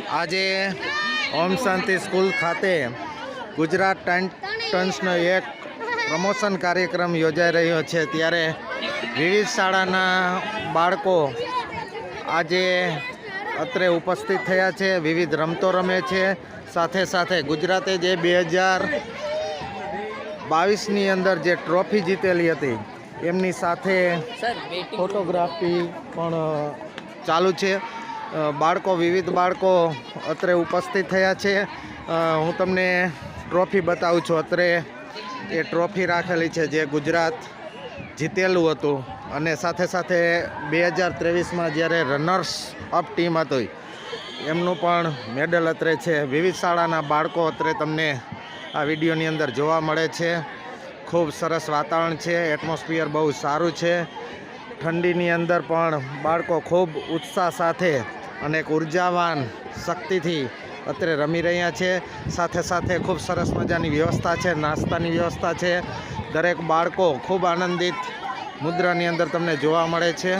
આજે ઓમ શાંતિ સ્કૂલ ખાતે ગુજરાત ટાઇટન્સનો એક પ્રમોશન કાર્યક્રમ યોજાઈ રહ્યો છે, ત્યારે વિવિધ શાળાના બાળકો આજે અત્રે ઉપસ્થિત થયા છે, વિવિધ રમતો રમે છે. સાથે સાથે ગુજરાતે જે 2022ની અંદર જે ટ્રોફી જીતેલી હતી એમની સાથે ફોટોગ્રાફી પણ ચાલુ છે. વિવિધ બાળકો અત્રે ઉપસ્થિત થયા છે. હું તમને ટ્રોફી બતાવું છું. અત્રે એ ટ્રોફી રાખેલી છે જે ગુજરાત જીતેલું હતું, અને સાથે સાથે 2023માં જ્યારે રનર્સ અપ ટીમ હતી એમનું પણ મેડલ અત્રે છે. વિવિધ શાળાના બાળકો અત્રે તમને આ વિડીયોની અંદર જોવા મળે છે. ખૂબ સરસ વાતાવરણ છે, એટમોસ્ફિયર બહુ સારું છે. ઠંડીની અંદર પણ બાળકો ખૂબ ઉત્સાહ સાથે અને એક ઉર્જાવાન શક્તિથી અત્રે રમી રહ્યા છે. સાથે સાથે ખૂબ સરસ મજાની વ્યવસ્થા છે, નાસ્તાની વ્યવસ્થા છે. દરેક બાળકો ખૂબ આનંદિત મુદ્રાની અંદર તમને જોવા મળે છે.